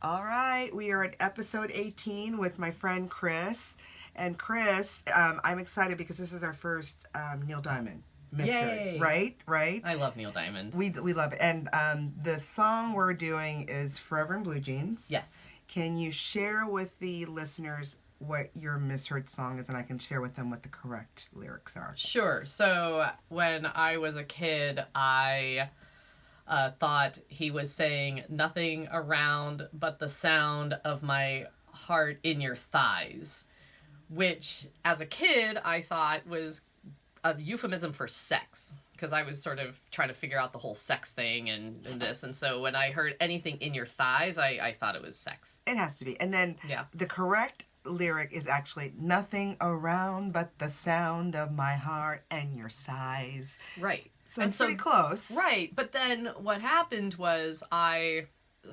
All right, we are at episode 18 with my friend Kris. And Kris, I'm excited because this is our first Neil Diamond Misheard. Yay! Right? I love Neil Diamond. We love it. And the song we're doing is Forever in Blue Jeans. Yes. Can you share with the listeners what your Misheard song is, and I can share with them what the correct lyrics are? Sure. So when I was a kid, I thought he was saying nothing around but the sound of my heart in your thighs, which as a kid I thought was a euphemism for sex, because I was sort of trying to figure out the whole sex thing and this. And so when I heard anything in your thighs, I thought it was sex. It has to be. And then the correct lyric is actually nothing around but the sound of my heart and your sighs. Right. So it's pretty close. Right. But then what happened was I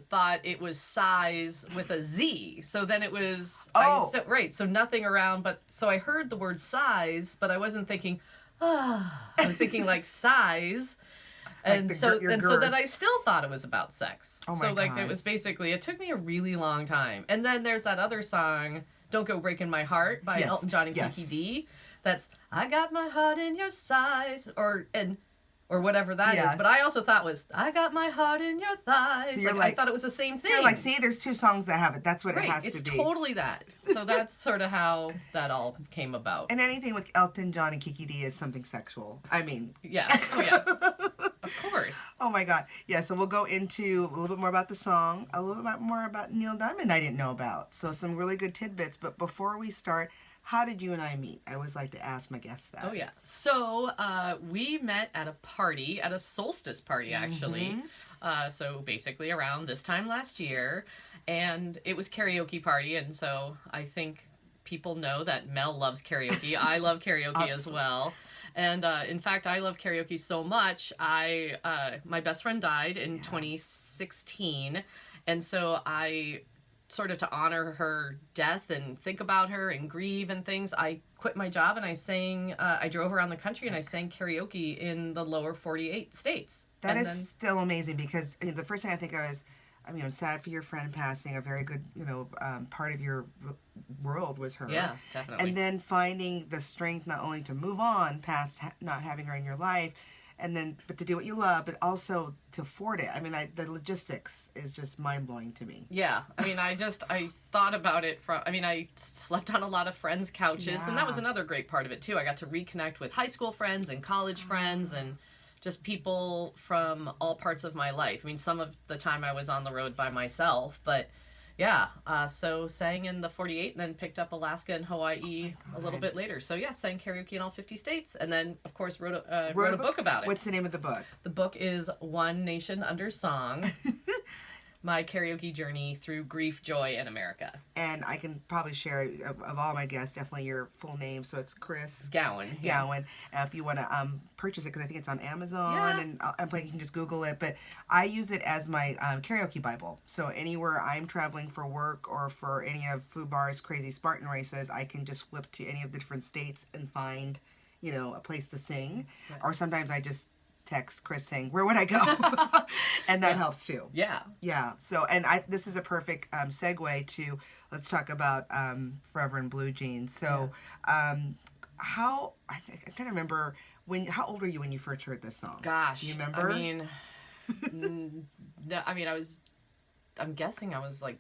thought it was size with a Z. So then it was... So nothing around, but... So I heard the word size, but I wasn't thinking... I was thinking like size. And so then I still thought it was about sex. Oh my God. It was basically... It took me a really long time. And then there's that other song, Don't Go Breaking My Heart, by Elton John and Kiki D. That's, I got my heart in your size. Or whatever that is. But I also thought was, I got my heart in your thighs. So I thought it was the same thing. So you're like, see, there's two songs that have it. That's what it has to be. It's totally that. So that's sort of how that all came about. And anything with Elton John and Kiki D is something sexual. I mean. Yeah. Oh, yeah. Of course. Oh, my God. Yeah, so we'll go into a little bit more about the song, a little bit more about Neil Diamond I didn't know about. So some really good tidbits. But before we start, how did you and I meet? I always like to ask my guests that. Oh, yeah. So we met at a party, at a solstice party, actually. So basically around this time last year. And it was karaoke party. And so I think people know that Mel loves karaoke. I love karaoke as well. And in fact, I love karaoke so much. My best friend died in 2016. And so I... sort of to honor her death and think about her and grieve and things, I quit my job and I sang, I drove around the country and I sang karaoke in the lower 48 states. That is still amazing, because the first thing I think of is, I'm sad for your friend passing. A very good, part of your world was her. Yeah, definitely. And then finding the strength not only to move on past not having her in your life, but to do what you love, but also to afford it. The logistics is just mind-blowing to me. Yeah. I thought about it I slept on a lot of friends' couches, and that was another great part of it, too. I got to reconnect with high school friends and college friends and just people from all parts of my life. Some of the time I was on the road by myself, but... Yeah, so sang in the 48 and then picked up Alaska and Hawaii a little bit later. So yeah, sang karaoke in all 50 states, and then of course wrote a book about it. What's the name of the book? The book is One Nation Under Song, My Karaoke Journey Through Grief, Joy, and America. And I can probably share, of all my guests, definitely your full name. So it's Kris Gowan. Gowan. If you want to purchase it, because I think it's on Amazon, and you can just Google it. But I use it as my karaoke Bible. So anywhere I'm traveling for work or for any of Fubar's crazy Spartan races, I can just flip to any of the different states and find, a place to sing. Yeah. Or sometimes I just text Kris saying, where would I go? And that helps too. Yeah. Yeah. So, this is a perfect segue to, let's talk about Forever in Blue Jeans. So, I'm trying to remember, how old were you when you first heard this song? Gosh. You remember? I'm guessing I was like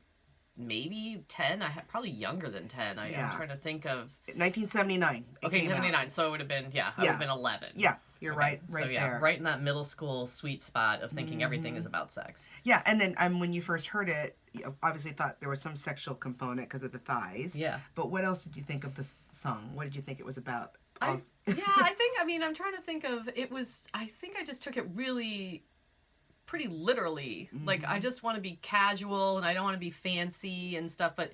maybe 10. Probably younger than 10. I'm trying to think of. 1979. Okay, 1979. So it would have been, I would have been 11. Yeah. You're right there. Right in that middle school sweet spot of thinking everything is about sex. Yeah, and then when you first heard it, you obviously thought there was some sexual component because of the thighs. Yeah. But what else did you think of this song? What did you think it was about? I'm trying to think of, I think I just took it really pretty literally. Like, I just want to be casual and I don't want to be fancy and stuff, but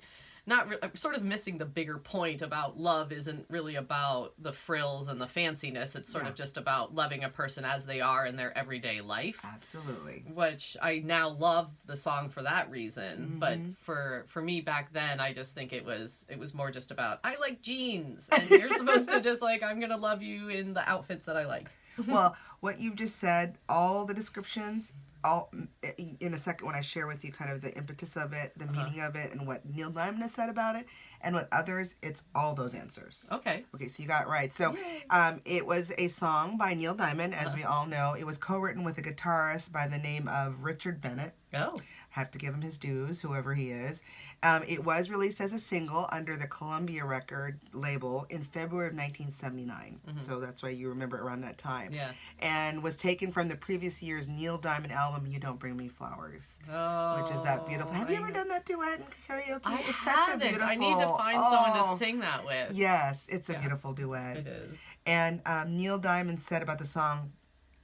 I'm sort of missing the bigger point about love isn't really about the frills and the fanciness. It's sort of just about loving a person as they are in their everyday life. Absolutely. Which I now love the song for that reason. But for me back then, I just think it was more just about, I like jeans. And you're supposed to just I'm going to love you in the outfits that I like. Well, what you've just said, all the descriptions, all in a second when I share with you kind of the impetus of it, the meaning of it, and what Neil Diamond has said about it, and what others. It's all those answers. Okay. Okay, so you got it right. So, it was a song by Neil Diamond, as we all know. It was co-written with a guitarist by the name of Richard Bennett. Oh. Have to give him his dues, whoever he is. It was released as a single under the Columbia record label in February of 1979. So that's why you remember around that time. Yeah. And was taken from the previous year's Neil Diamond album, You Don't Bring Me Flowers. Oh. Which is that beautiful. Have you ever done that duet in karaoke? It's such a beautiful. I need to find someone to sing that with. Yes, it's a beautiful duet. It is. And Neil Diamond said about the song,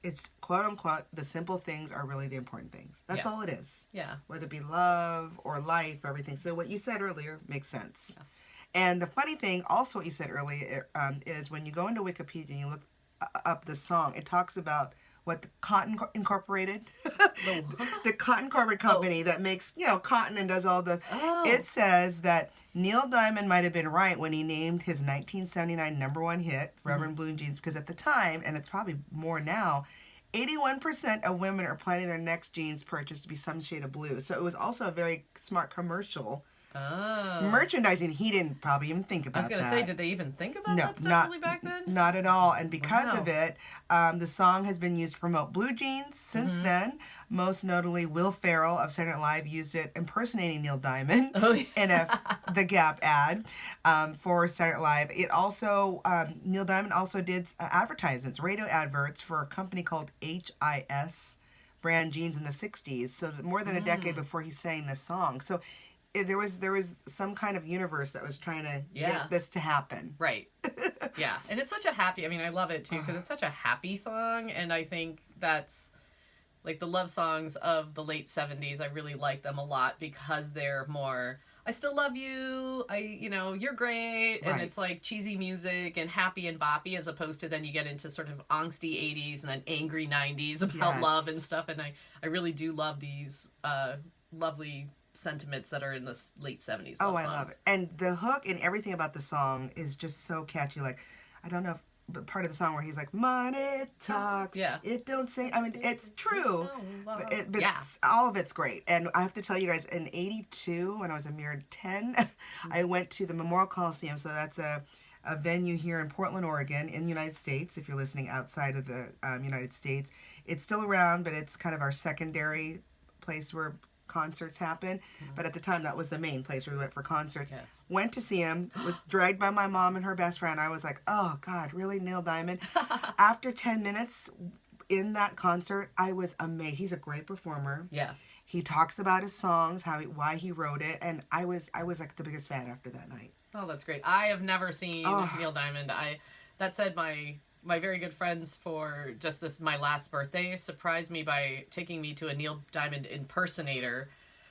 it's quote unquote, the simple things are really the important things. That's all it is. Yeah. Whether it be love or life, everything. So what you said earlier makes sense. Yeah. And the funny thing, also what you said earlier, is when you go into Wikipedia and you look up the song, it talks about what the Cotton Incorporated, the Cotton Corporate Company that makes, cotton and does all the, it says that Neil Diamond might have been right when he named his 1979 #1 hit, Reverend Blue Jeans, because at the time, and it's probably more now, 81% of women are planning their next jeans purchase to be some shade of blue. So it was also a very smart commercial. Merchandising, he didn't probably even think about that. I was going to say, did they even think about that stuff really back then? Not at all. And because of it, the song has been used to promote blue jeans since then. Most notably, Will Ferrell of Saturday Night Live used it impersonating Neil Diamond in the Gap ad for Saturday Night Live. It also, Neil Diamond also did advertisements, radio adverts for a company called HIS brand jeans in the 60s. So more than a decade before he sang this song. So there was some kind of universe that was trying to get this to happen. Right. Yeah. And it's such a happy, I love it too, because it's such a happy song. And I think that's, like, the love songs of the late 70s, I really like them a lot because they're more, I still love you, you're great, and it's like cheesy music and happy and boppy, as opposed to then you get into sort of angsty 80s and then angry 90s about love and stuff. And I really do love these lovely sentiments that are in the late 70s love songs. I love it. And the hook and everything about the song is just so catchy. Like, I don't know if, but part of the song where he's like, money talks, it don't say, it's true, but all of it's great. And I have to tell you guys, in 82, when I was a mere 10, I went to the Memorial Coliseum. So that's a venue here in Portland, Oregon, in the United States. If you're listening outside of the United States, it's still around, but it's kind of our secondary place where concerts happen. But at the time, that was the main place where we went for concerts. Went to see him, was dragged by my mom and her best friend. I was like, oh God, really, Neil Diamond? After 10 minutes in that concert, I was amazed. He's a great performer. Yeah. He talks about his songs, why he wrote it, and I was like the biggest fan after that night. Oh, that's great. I have never seen Neil Diamond. That said, my very good friends for just my last birthday surprised me by taking me to a Neil Diamond impersonator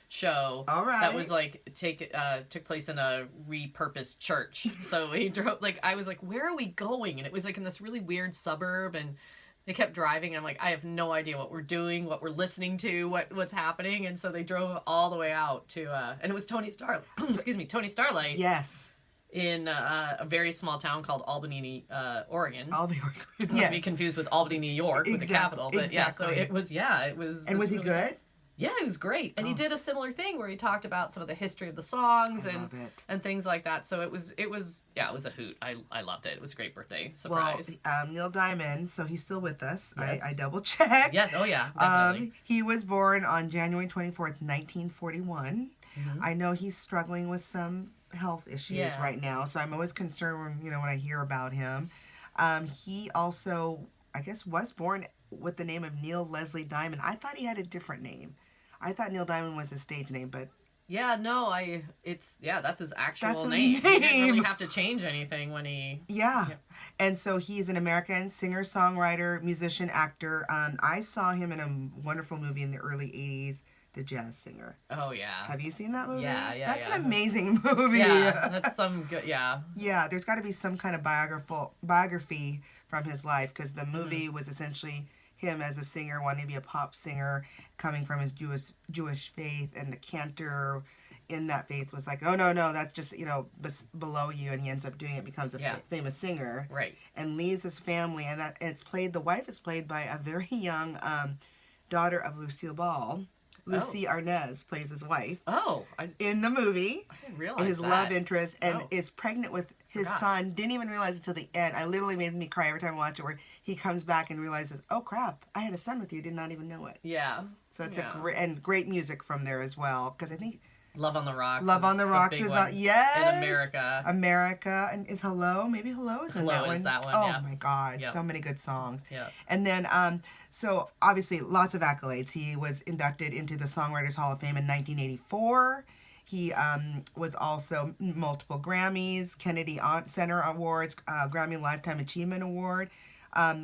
show. All right. That was like took place in a repurposed church. So he drove, like, I was like, where are we going? And it was like in this really weird suburb, and they kept driving, and I'm like, I have no idea what we're doing, what we're listening to, what's happening. And so they drove all the way out to and it was Tony Starlight. Yes. In a very small town called Albany, Oregon. Albany, Oregon. Not to be confused with Albany, New York, with the capital. But so it was. And was he good? Yeah, he was great. And he did a similar thing where he talked about some of the history of the songs and things like that. So it was a hoot. I loved it. It was a great birthday surprise. Well, Neil Diamond, so he's still with us. Yes. I double checked. Yes, oh yeah, definitely. He was born on January 24th, 1941. Mm-hmm. I know he's struggling with some health issues right now, so I'm always concerned when I hear about him. He also, I guess, was born with the name of Neil Leslie Diamond. I thought he had a different name. I thought Neil Diamond was his stage name, but that's his actual name. He didn't really have to change anything when he and so he's an American singer, songwriter, musician, actor. I saw him in a wonderful movie in the early 80s, The Jazz Singer. Oh, yeah. Have you seen that movie? Yeah. That's an amazing movie. Yeah, that's some good, Yeah, there's got to be some kind of biography from his life, because the movie was essentially him as a singer, wanting to be a pop singer, coming from his Jewish faith, and the cantor in that faith was like, oh, no, that's just, below you, and he ends up doing it, becomes a famous singer. Right. And leaves his family, and the wife is played by a very young daughter of Lucille Ball. Lucy Arnaz plays his wife. Oh, in the movie. I didn't realize his that. love interest, and is pregnant with his son. Didn't even realize it until the end. I literally made me cry every time I watch it, where he comes back and realizes, oh crap, I had a son with you. Did not even know it. Yeah. So it's great music from there as well, because I think Love on the Rocks. Love on the Rocks is yes. In America. America, and is Hello? Maybe Hello is in that one. Hello is that one. Oh my God, so many good songs. Yeah. And then so obviously lots of accolades. He was inducted into the Songwriters Hall of Fame in 1984. He was also multiple Grammys, Kennedy Center Awards, Grammy Lifetime Achievement Award.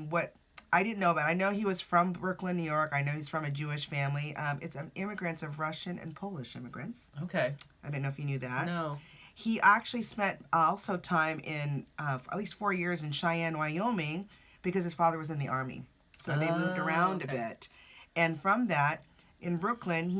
What I didn't know about, I know he was from Brooklyn, New York. I know he's from a Jewish family. It's immigrants of Russian and Polish immigrants. Okay. I didn't know if you knew that. No. He actually spent also time in at least 4 years in Cheyenne, Wyoming, because his father was in the Army. So they moved around a bit. And from that, in Brooklyn,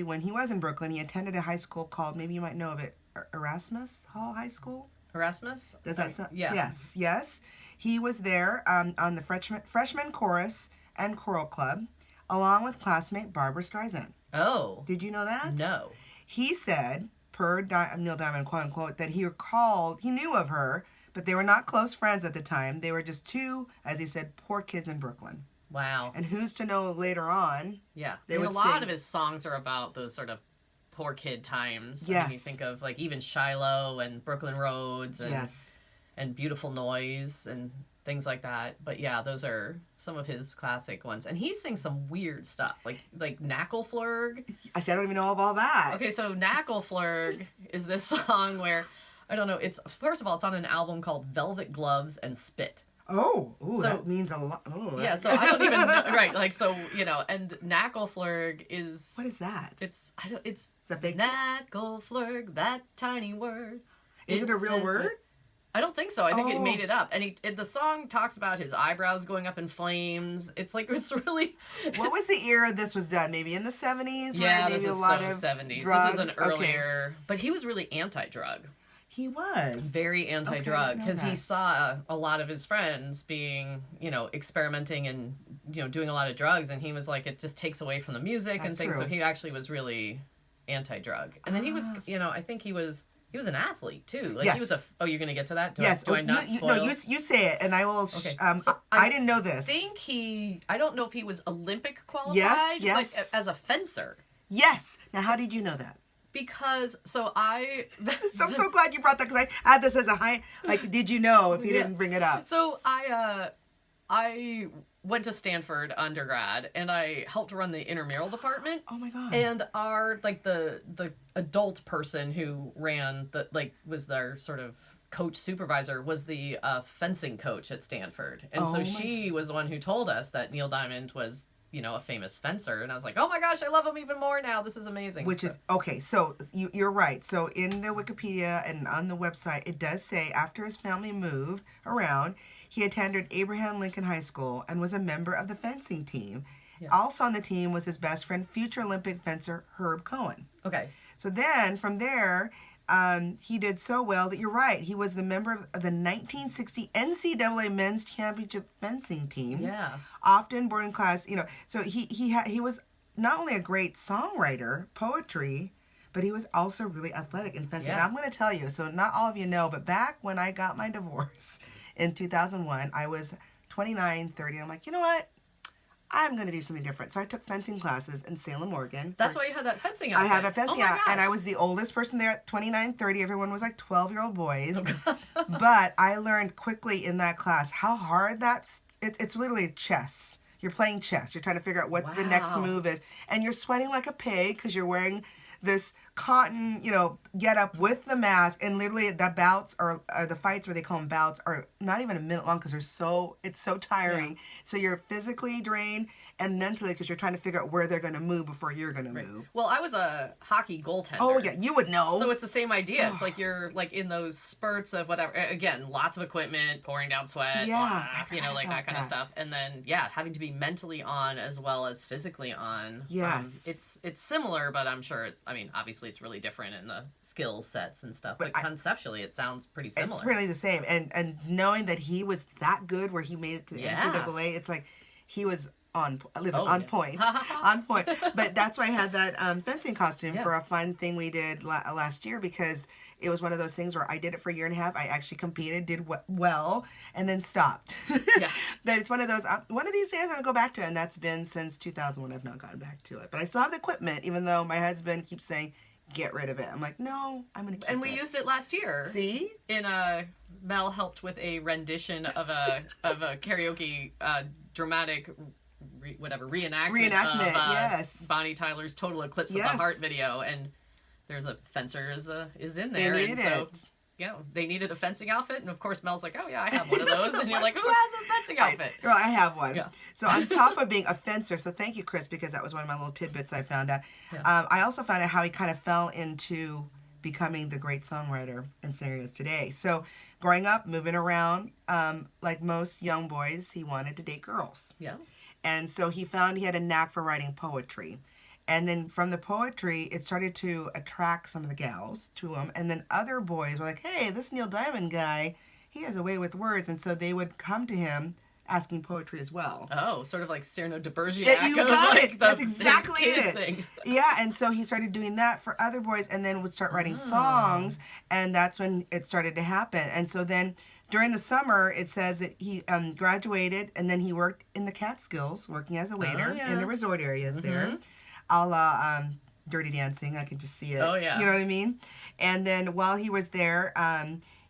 when he was in Brooklyn, he attended a high school called, maybe you might know of it, Erasmus Hall High School? Erasmus? Does that sound? Yeah. Yes. He was there on the freshman chorus and choral club, along with classmate Barbara Streisand. Oh. Did you know that? No. He said, per Neil Diamond, quote unquote, that he knew of her, but they were not close friends at the time. They were just two, as he said, poor kids in Brooklyn. Wow. And who's to know later on? Yeah. A lot of his songs are about those sort of poor kid times. Yes. I mean, you think of like even Shiloh and Brooklyn Roads and Beautiful Noise and things like that. But yeah, those are some of his classic ones. And he sings some weird stuff, like Knuckleflurg. I said I don't even know of all that. Okay, so Knuckleflurg is this song where, I don't know, first of all, it's on an album called Velvet Gloves and Spit. Oh, so, that means a lot. Oh, yeah, so I don't even know, right, like, so, and Knuckleflurg is... What is that? It's a fake Knuckleflurg, that tiny word. Is it a real word? I don't think so. I think it made it up. And the song talks about his eyebrows going up in flames. It's really... What was the era this was done? Maybe in the 70s? Yeah, maybe this is a lot of 70s. Drugs? This is an earlier... But he was really anti-drug. He was. Very anti-drug, because he saw a lot of his friends being, experimenting and, doing a lot of drugs, and he was like, it just takes away from the music and things. True. So he actually was really anti-drug. And then he was, I think he was an athlete too. Like he was you're going to get to that? Do I not spoil? No, you say it and I will. Okay. So I didn't know this. I don't know if he was Olympic qualified. Yes. Like as a fencer. Yes. Now, how did you know that? Because, I'm so glad you brought that, because I had this as a high, like, did you know if you didn't bring it up? So I went to Stanford undergrad, and I helped run the intramural department. Oh my God. And the adult person who ran, was their sort of coach supervisor, was the fencing coach at Stanford. And so she was the one who told us that Neil Diamond was, a famous fencer. And I was like, oh my gosh, I love him even more now. This is amazing. Which is, okay, so you're right. So in the Wikipedia and on the website, it does say after his family moved around, he attended Abraham Lincoln High School and was a member of the fencing team. Yeah. Also on the team was his best friend, future Olympic fencer Herb Cohen. Okay. So then from there, he did so well that you're right. He was the member of the 1960 NCAA Men's Championship fencing team. Yeah. Often boarding class, So he was not only a great songwriter, poetry, but he was also really athletic in fencing. Yeah. And I'm going to tell you, so not all of you know, but back when I got my divorce in 2001, I was 29, 30, and I'm like, you know what? I'm going to do something different. So I took fencing classes in Salem, Oregon. That's why you had that fencing outfit. I have a fencing outfit. And I was the oldest person there at 29, 30. Everyone was like 12-year-old boys. But I learned quickly in that class how hard it's literally chess. You're playing chess. You're trying to figure out what the next move is. And you're sweating like a pig because you're wearing this cotton, get up with the mask, and literally the bouts or the fights, where they call them bouts, are not even a minute long because it's so tiring. Yeah. So you're physically drained and mentally, because you're trying to figure out where they're going to move before you're going to move. Well, I was a hockey goaltender. Oh yeah, you would know. So it's the same idea. It's like you're like in those spurts of whatever. Again, lots of equipment, pouring down sweat, that kind of stuff, and then having to be mentally on as well as physically on. Yes, it's similar, but I'm sure obviously it's really different in the skill sets and stuff. But conceptually, it sounds pretty similar. It's really the same. And knowing that he was that good, where he made it to the NCAA, it's like he was Oh, on yeah. point, on point. But that's why I had that fencing costume Yeah. for a fun thing we did last year, because it was one of those things where I did it for a year and a half. I actually competed, did well, and then stopped. Yeah. But it's one of those. One of these days I'm gonna go back to it, and that's been since 2001. I've not gotten back to it, but I still have the equipment, even though my husband keeps saying, "Get rid of it." I'm like, no, I'm gonna keep it. And we used it last year. See? In Mel helped with a rendition of a karaoke dramatic reenactment of yes. Bonnie Tyler's Total Eclipse of the Heart video, and there's a fencer is in there, and so they needed a fencing outfit, and of course Mel's like, oh yeah, I have one of those, and you're like, who has a fencing outfit? Well, I have one. Yeah. So on top of being a fencer, so thank you, Kris, because that was one of my little tidbits I found out. Yeah. I also found out how he kind of fell into becoming the great songwriter and singer he is today. So growing up, moving around, like most young boys, he wanted to date girls. Yeah. And so he found he had a knack for writing poetry. And then from the poetry, it started to attract some of the gals to him. And then other boys were like, hey, this Neil Diamond guy, he has a way with words. And so they would come to him asking poetry as well. Oh, sort of like Cyrano de Bergerac. Yeah, you got like it. That's exactly it. Thing. Yeah, and so he started doing that for other boys, and then would start writing songs, and that's when it started to happen. And so then during the summer, it says that he graduated, and then he worked in the Catskills, working as a waiter in the resort areas there, a la Dirty Dancing. I could just see it. Oh, yeah. You know what I mean? And then while he was there,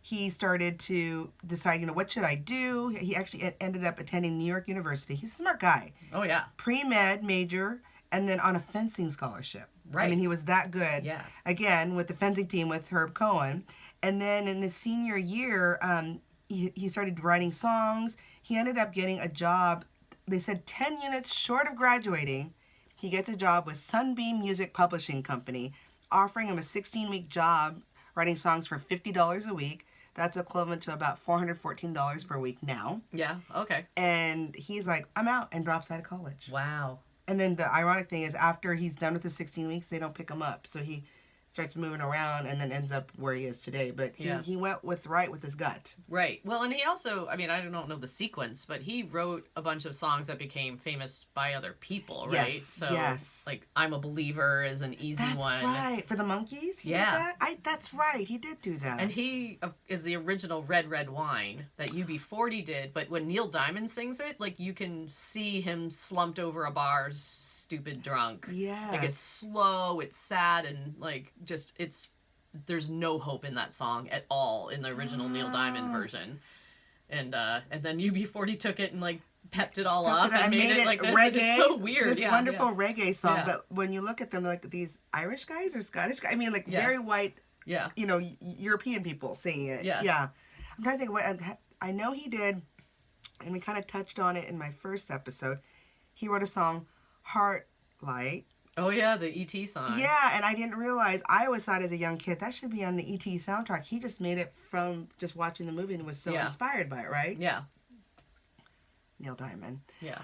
he started to decide, what should I do? He actually ended up attending New York University. He's a smart guy. Oh, yeah. Pre-med major, and then on a fencing scholarship. Right. I mean, he was that good. Yeah. Again, with the fencing team with Herb Cohen. And then in his senior year, he started writing songs. He ended up getting a job, they said 10 units short of graduating. He gets a job with Sunbeam Music Publishing Company, offering him a 16-week job writing songs for $50 a week. That's equivalent to about $414 per week now. Yeah, okay. And he's like, I'm out, and drops out of college. Wow. And then the ironic thing is, after he's done with the 16 weeks, they don't pick him up. So he starts moving around and then ends up where he is today. But he went with his gut. Right. Well, and he also, I mean, I don't know the sequence, but he wrote a bunch of songs that became famous by other people, right? Yes, so, yes. like, I'm a Believer is an easy one. That's right. For the Monkees, he did that? That's right. He did do that. And he is the original Red, Red Wine that UB40 did, but when Neil Diamond sings it, like, you can see him slumped over a bar, stupid drunk. Yeah. Like, it's slow, it's sad, and, like, just, there's no hope in that song at all in the original Neil Diamond version. And then UB40 took it and, like, pepped it all up and made it like this. Reggae. It's so weird. This wonderful reggae song. Yeah. But when you look at them, like these Irish guys or Scottish guys, I mean, like very white, yeah, European people singing it. Yeah. Yeah. I'm trying to think what I know he did, and we kind of touched on it in my first episode. He wrote a song, Heart Light. Oh yeah, the E.T. song. Yeah, and I didn't realize, I always thought as a young kid, that should be on the E.T. soundtrack. He just made it from just watching the movie and was so inspired by it, right? Yeah. Neil Diamond. Yeah.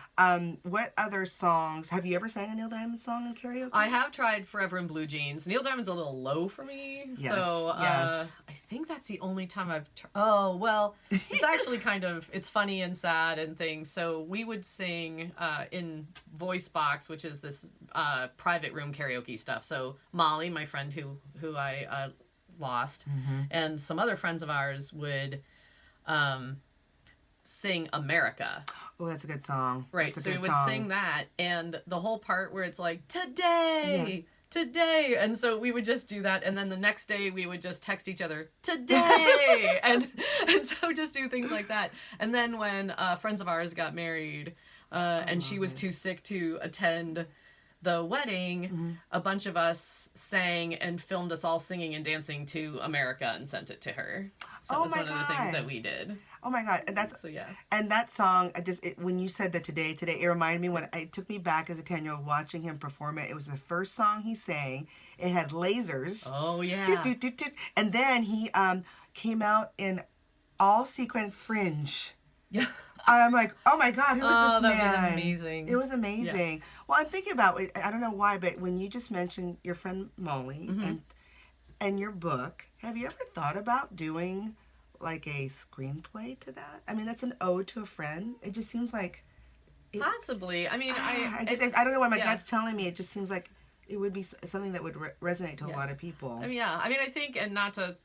What other songs, have you ever sang a Neil Diamond song in karaoke? I have tried Forever in Blue Jeans. Neil Diamond's a little low for me. Yes, so yes. I think that's the only time I've oh, well, it's actually kind of, it's funny and sad and things. So we would sing in Voice Box, which is this private room karaoke stuff. So Molly, my friend who I lost, and some other friends of ours would sing America. Oh, that's a good song. Right, so we would sing that, and the whole part where it's like, today, and so we would just do that, and then the next day we would just text each other, today, and so just do things like that. And then when friends of ours got married, and she was too sick to attend the wedding, a bunch of us sang and filmed us all singing and dancing to America and sent it to her. So that was one of the things that we did. Oh my God. And that's, so, yeah. And that song, when you said that today, it reminded me when it took me back as a 10-year-old watching him perform it. It was the first song he sang. It had lasers. Oh, yeah. Doot, doot, doot, doot. And then he came out in all sequin fringe. Yeah. I'm like, oh my God, who is this man? That was amazing. It was amazing. Yeah. Well, I'm thinking about it. I don't know why, but when you just mentioned your friend Molly and your book, have you ever thought about doing like a screenplay to that? I mean, that's an ode to a friend. It just seems like Possibly. I mean, I don't know why my gut's telling me. It just seems like it would be something that would resonate to a lot of people. I mean, yeah. I mean, I think, and not to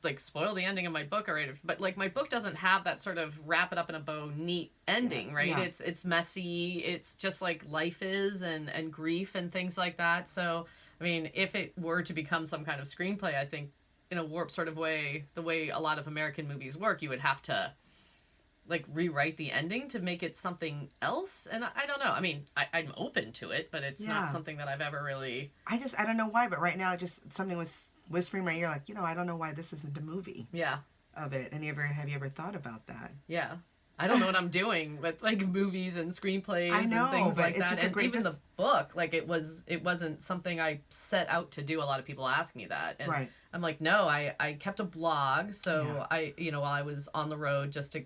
like spoil the ending of my book or anything, but like my book doesn't have that sort of wrap it up in a bow neat ending, right? Yeah. It's messy. It's just like life is and grief and things like that. So I mean, if it were to become some kind of screenplay, I think in a warped sort of way, the way a lot of American movies work, you would have to like rewrite the ending to make it something else. And I don't know. I mean, I'm open to it, but it's not something that I've ever really. I don't know why, but right now just something was whispering in my ear, like, I don't know why this isn't a movie. Yeah. Of it. And have you ever thought about that? Yeah. I don't know what I'm doing with like movies and screenplays and things like that. And even the book, like it wasn't something I set out to do. A lot of people ask me that. And I'm like, no, I kept a blog. So I, while I was on the road just to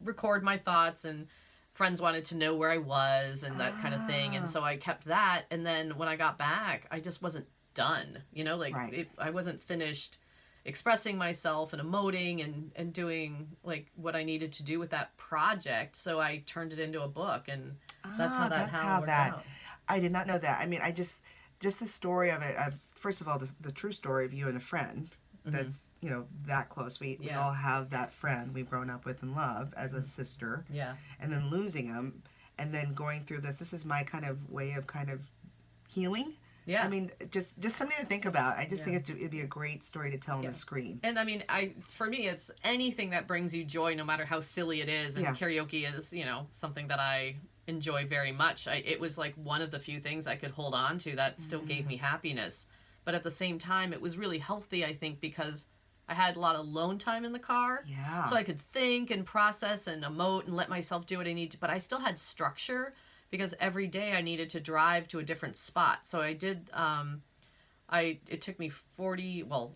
record my thoughts, and friends wanted to know where I was and that kind of thing. And so I kept that. And then when I got back, I just wasn't done, I wasn't finished expressing myself and emoting and doing like what I needed to do with that project. So I turned it into a book, and that's how that worked out. I did not know that. I mean, I just the story of it. First of all, the true story of you and a friend that's that close. We all have that friend we've grown up with and love as a sister. Yeah. And then losing them, and then going through this. This is my kind of way of kind of healing. Yeah. I mean, just something to think about. I just think it'd be a great story to tell on the screen. And I mean, for me, it's anything that brings you joy, no matter how silly it is. And karaoke is, something that I enjoy very much. It was like one of the few things I could hold on to that still gave me happiness. But at the same time, it was really healthy, I think, because I had a lot of alone time in the car. Yeah. So I could think and process and emote and let myself do what I need to. But I still had structure, because every day I needed to drive to a different spot. So I did, it took me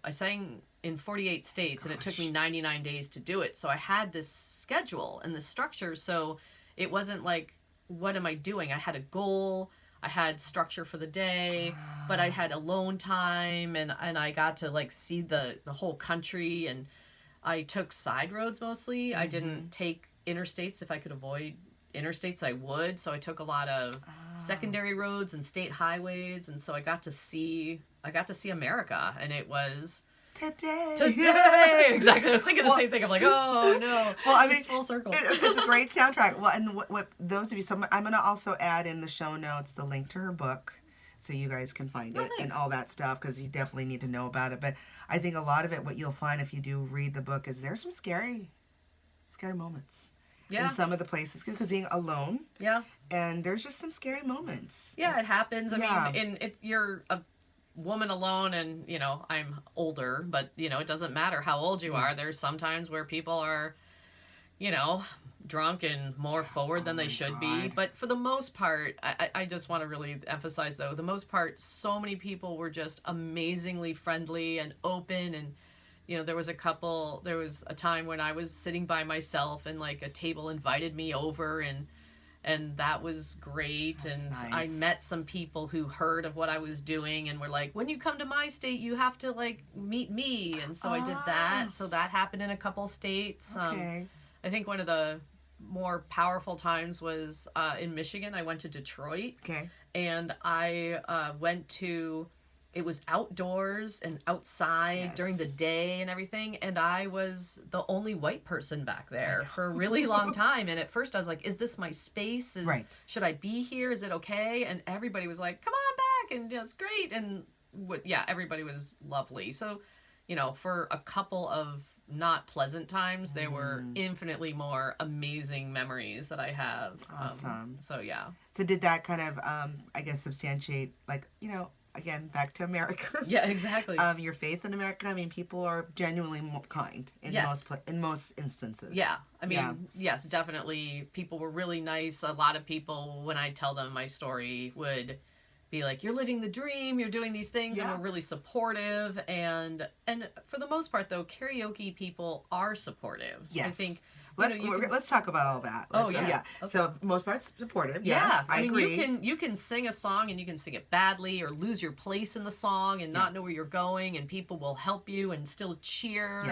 I sang in 48 states, and it took me 99 days to do it. So I had this schedule and this structure. So it wasn't like, what am I doing? I had a goal, I had structure for the day, but I had alone time, and I got to like see the whole country, and I took side roads mostly. I didn't take interstates. If I could avoid interstates, I would. So I took a lot of secondary roads and state highways, and so I got to see America, and it was today. Exactly. I was thinking the same thing. I'm like, oh no. Well, I mean, it's full circle. It's a great soundtrack. Well, and what those of you, so I'm gonna also add in the show notes the link to her book, so you guys can find it and all that stuff, because you definitely need to know about it. But I think a lot of it, what you'll find if you do read the book, is there's some scary moments. Yeah. In some of the places, because being alone. Yeah. And there's just some scary moments. Yeah, it happens. I mean, you're a woman alone, and, I'm older, but, it doesn't matter how old you are. There's some times where people are, drunk and more forward than they should be. But for the most part, I just want to really emphasize, though, the most part, so many people were just amazingly friendly and open, and there was a time when I was sitting by myself, and like a table invited me over, and that was great. That's nice. I met some people who heard of what I was doing and were like, when you come to my state, you have to like meet me. And so I did that. So that happened in a couple states. Okay. I think one of the more powerful times was in Michigan. I went to Detroit. Okay. And I went to... It was outdoors and outside during the day and everything. And I was the only white person back there for a really long time. And at first I was like, is this my space? Should I be here? Is it okay? And everybody was like, come on back. And it's great. And everybody was lovely. So, for a couple of not pleasant times, there were infinitely more amazing memories that I have. Awesome. So did that kind of, I guess, substantiate, like, again, back to America. Yeah, exactly. Your faith in America. I mean, people are genuinely kind in most instances. Yeah, I mean, yes, definitely. People were really nice. A lot of people, when I tell them my story, would be like, "You're living the dream. You're doing these things," and were really supportive. And for the most part, though, karaoke people are supportive. Yes. I think. Let's talk about all that. Okay. So most parts supportive. Yeah, yes, I agree. You can sing a song and you can sing it badly or lose your place in the song and not know where you're going, and people will help you and still cheer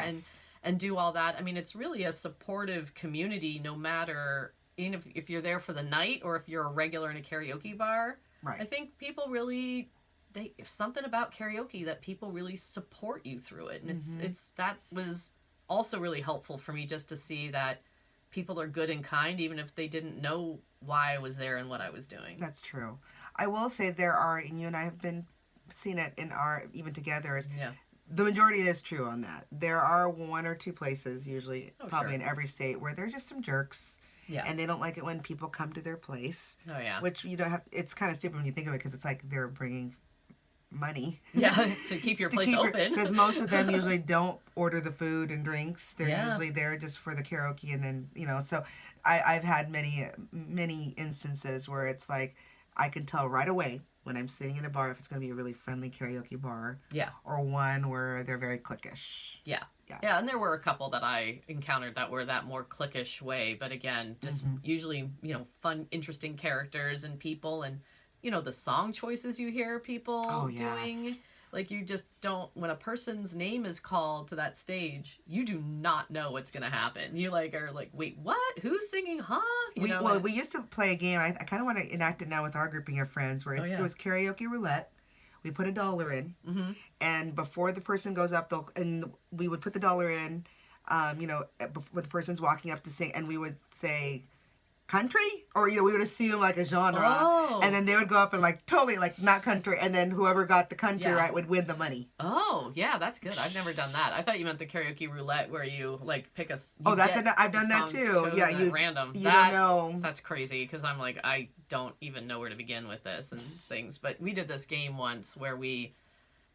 and do all that. I mean, it's really a supportive community, no matter even if you're there for the night or if you're a regular in a karaoke bar, Right. I think people really something about karaoke that people really support you through it, and it's that was also really helpful for me just to see that people are good and kind even if they didn't know why I was there and what I was doing. That's true. I will say there are, and you and I have been seeing it in our even together. Yeah. The majority is true on that. There are one or two places, usually probably sure. in every state, where they're just some jerks. Yeah. And they don't like it when people come to their place. Oh yeah. Which you don't have. It's kind of stupid when you think of it because it's like they're bringing money. Yeah, to keep your place open. Because most of them usually don't order the food and drinks. They're usually there just for the karaoke, and then So I've had many instances where it's like I can tell right away when I'm sitting in a bar if it's going to be a really friendly karaoke bar. Yeah. Or one where they're very cliquish. Yeah. Yeah, and there were a couple that I encountered that were that more cliquish way, but again, just usually, fun, interesting characters and people, and the song choices you hear people doing. Like, you just don't, when a person's name is called to that stage, you do not know what's going to happen. You are like, wait, what? Who's singing, huh? We used to play a game. I kind of want to enact it now with our grouping of friends where it was karaoke roulette. We put $1 in, and before the person goes up, we would put the $1 in, when the person's walking up to sing, and we would say, country, or we would assume like a genre, and then they would go up and totally not country, and then whoever got the country right would win the money. Oh yeah, that's good. I've never done that. I thought you meant the karaoke roulette where you pick a. I've done that too. Yeah, random. You don't know. That's crazy because I'm like, I don't even know where to begin with this and things. But we did this game once where we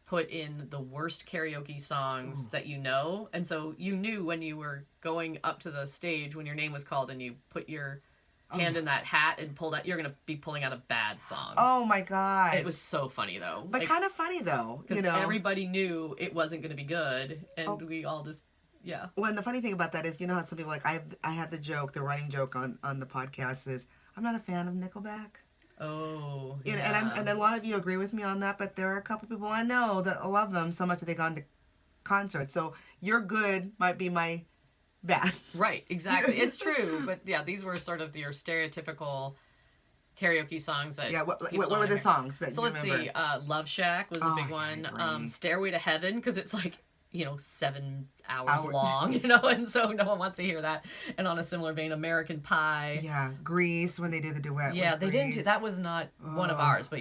put in the worst karaoke songs that and so you knew when you were going up to the stage when your name was called and you put your hand in that hat and pulled out, you're going to be pulling out a bad song. Oh my God. It was so funny though. But kind of funny though. Because everybody knew it wasn't going to be good, and we all just, Well, and the funny thing about that is, how some people I have the joke, the running joke on the podcast is, I'm not a fan of Nickelback. Oh, and a lot of you agree with me on that, but there are a couple people I know that love them so much that they've gone to concerts. So your good might be my bad. Right, exactly. It's true, but these were sort of your stereotypical karaoke songs that what were the songs that so you let's remember? See, Love Shack was a big one. Stairway to Heaven, because it's 7 hours long, and so no one wants to hear that. And on a similar vein, American Pie. Yeah, Grease, when they did the duet. Yeah, they didn't do that. Was not one of ours, but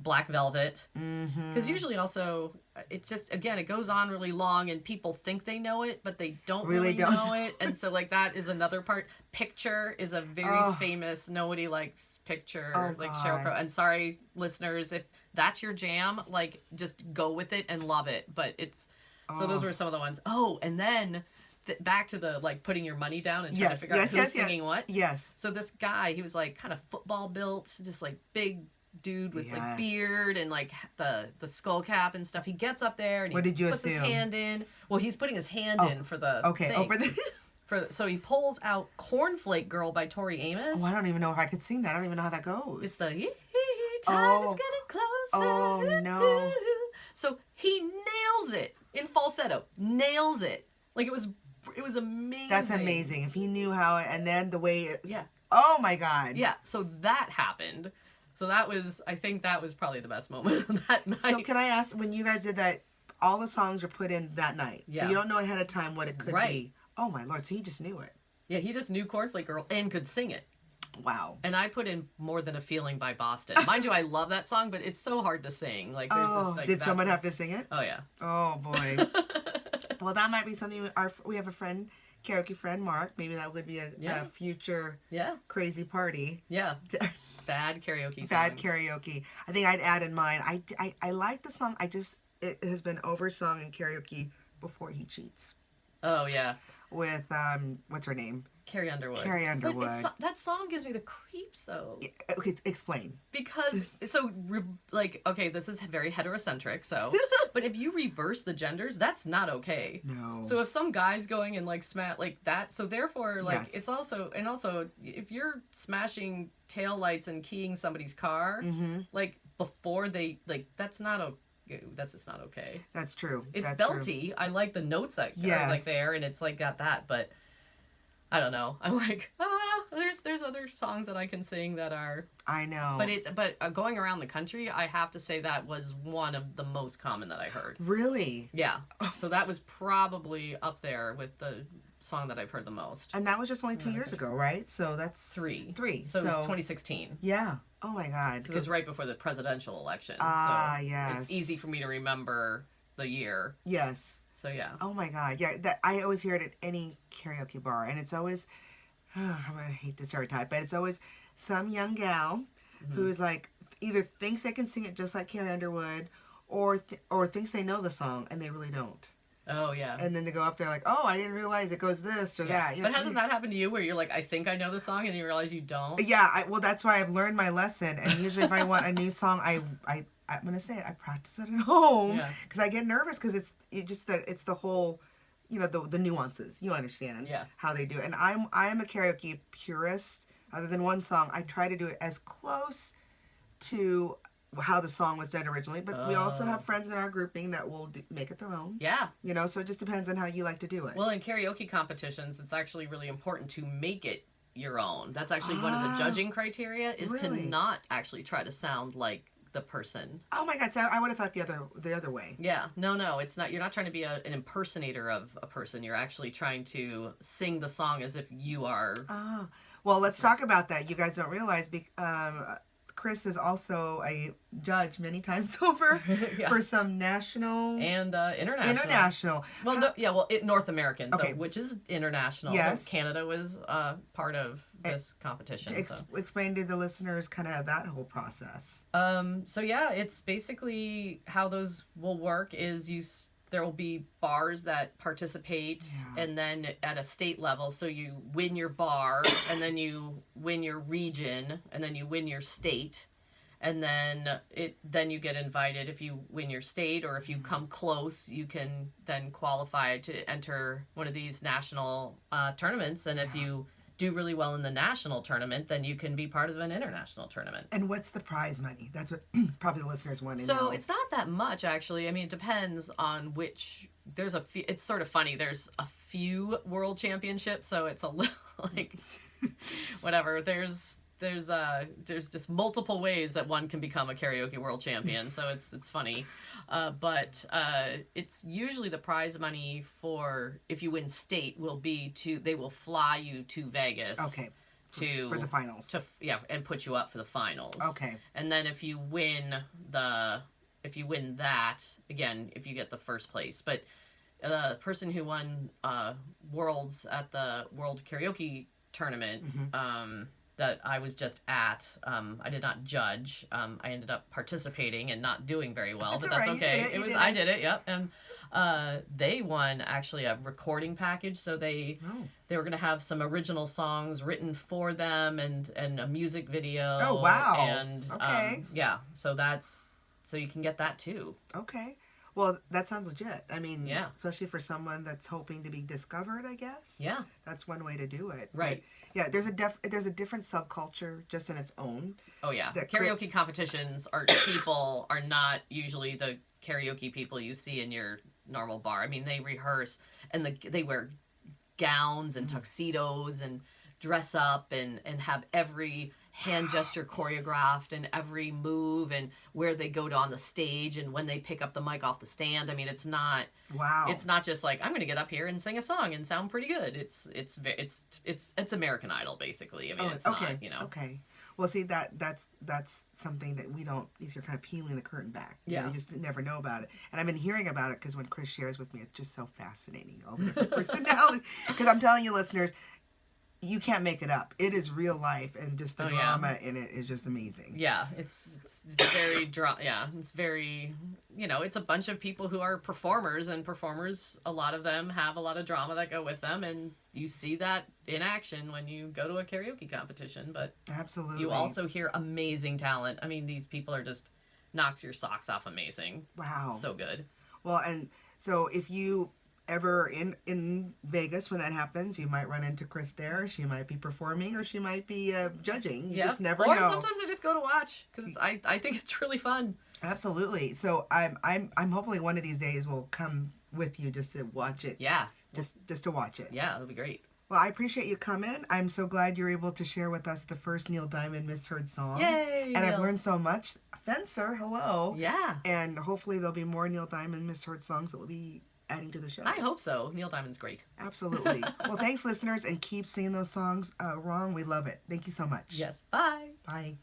Black Velvet. Because usually also it's just, again, it goes on really long and people think they know it, but they don't really know it. And so that is another part. Picture is a very famous, nobody likes Picture, Sheryl Crow. And sorry, listeners, if that's your jam, just go with it and love it. But it's, so those were some of the ones. Oh, and then back to the putting your money down and trying to figure out who's singing what. Yes. So this guy, he was kind of football built, just big dude with beard and the skull cap and stuff. He gets up there and he puts his hand in. Well, he's putting his hand in for the thing. So he pulls out Cornflake Girl by Tori Amos. Oh, I don't even know if I could sing that. I don't even know how that goes. It's the time is getting closer. Oh no. So he nails it in falsetto. Nails it. It was amazing. That's amazing. If he knew how, and then the way it. Yeah. Oh my God. Yeah. So that happened. So I think that was probably the best moment of that night. So can I ask, when you guys did that, all the songs were put in that night. Yeah. So you don't know ahead of time what it could be. Oh my Lord. So he just knew it. Yeah, he just knew Cornflake Girl and could sing it. Wow. And I put in More Than a Feeling by Boston. Mind you, I love that song, but it's so hard to sing. Did someone have to sing it? Oh, yeah. Oh, boy. Well, that might be something. We have a friend, karaoke friend, Mark. Maybe that would be a future crazy party. Yeah. Bad karaoke songs. Bad karaoke. I think I'd add in mine. I like the song. It has been oversung in karaoke, Before He Cheats. Oh, yeah. With, what's her name? Carrie Underwood. But that song gives me the creeps, though. Okay, explain. Because, okay, this is very heterocentric, but if you reverse the genders, that's not okay. No. So if some guy's going and, smash, that, so therefore, it's also, and also, if you're smashing taillights and keying somebody's car, before they, that's not okay. That's just not okay. That's true. It's belty. True. I like the notes that are there, and it's got that, but I don't know. I'm like, there's other songs that I can sing that are. I know. But going around the country, I have to say that was one of the most common that I heard. Really? Yeah. So that was probably up there with the song that I've heard the most. And that was just only 2 years ago, right? So that's three. So it was 2016. Yeah. Oh my God. It was right before the presidential election. Ah, so yes. It's easy for me to remember the year. Yes. So yeah. Oh my God. Yeah. That I always hear it at any karaoke bar, and it's always, I'm gonna hate the stereotype, but it's always some young gal who is like either thinks they can sing it just like Carrie Underwood, or thinks they know the song and they really don't. Oh yeah. And then they go up there like, oh, I didn't realize it goes this or that. You know, but hasn't that happened to you where you're like, I think I know the song, and you realize you don't? Yeah. Well, that's why I've learned my lesson. And usually, if I want a new song, I'm gonna say it. I practice it at home because I get nervous because it's the whole, you know, the nuances. You understand how they do it. And I am a karaoke purist. Other than one song, I try to do it as close to how the song was done originally, but we also have friends in our grouping that will make it their own. Yeah. You know, so it just depends on how you like to do it. Well, in karaoke competitions, it's actually really important to make it your own. That's actually one of the judging criteria is to not actually try to sound like the person. Oh my God, so I would have thought the other way. Yeah. No, it's not. You're not trying to be an impersonator of a person. You're actually trying to sing the song as if you are. Ah. Well, let's talk about that. You guys don't realize Kris is also a judge many times over for some national and international. International. Well, North American, so which is international. Yes. Canada was part of this competition. Explain to the listeners kind of that whole process. So yeah, it's basically how those will work is there will be bars that participate and then at a state level, so you win your bar and then you win your region and then you win your state, and then you get invited. If you win your state or if you come close, you can then qualify to enter one of these national tournaments, and if you do really well in the national tournament, then you can be part of an international tournament. And what's the prize money? That's what probably the listeners want to know. So it's not that much, actually. I mean, it depends on which. There's a few. It's sort of funny. There's a few world championships, so it's a little like whatever. There's just multiple ways that one can become a karaoke world champion. So it's funny. But it's usually the prize money for if you win state will be they will fly you to Vegas. Okay. For the finals. And put you up for the finals. Okay. And then if you win that, again, if you get the first place, but the person who won worlds at the World Karaoke Tournament, that I was just at. I did not judge. I ended up participating and not doing very well, but that's okay. I did it. Yep. And they won actually a recording package, so they were going to have some original songs written for them and a music video. Oh wow! And so you can get that too. Okay. Well, that sounds legit. I mean, yeah. Especially for someone that's hoping to be discovered, I guess. Yeah. That's one way to do it. Right. But, yeah, there's a different subculture just in its own. Oh yeah. Karaoke competitions people are not usually the karaoke people you see in your normal bar. I mean, they rehearse and they wear gowns and tuxedos and dress up and have every hand gesture choreographed and every move and where they go to on the stage and when they pick up the mic off the stand. I mean, it's not just like I'm going to get up here and sing a song and sound pretty good. It's American Idol basically. I mean, it's not, you know. Okay. Well, see that's something that we don't. You're kind of peeling the curtain back. You know, you just never know about it. And I've been hearing about it because when Kris shares with me, it's just so fascinating. All the different personalities. Because I'm telling you, listeners, you can't make it up. It is real life, and just the drama in it is just amazing. Yeah, it's very it's very, you know, it's a bunch of people who are performers, and performers, a lot of them have a lot of drama that go with them, and you see that in action when you go to a karaoke competition. But absolutely, you also hear amazing talent. I mean, these people are just knocks your socks off amazing. Wow, so good. Well, and so if you ever in Vegas when that happens, you might run into Kris there. She might be performing or she might be judging. You just never know. Or sometimes I just go to watch because I think it's really fun. Absolutely. So I'm hopefully one of these days will come with you just to watch it. Yeah. Just to watch it. Yeah, it'll be great. Well, I appreciate you coming. I'm so glad you're able to share with us the first Neil Diamond Misheard song. Yay! And I've learned so much. Fencer, hello. Yeah. And hopefully there'll be more Neil Diamond Misheard songs that we'll be adding to the show. I hope so. Neil Diamond's great. Absolutely. Well, thanks, listeners, and keep singing those songs wrong. We love it. Thank you so much. Yes. Bye. Bye.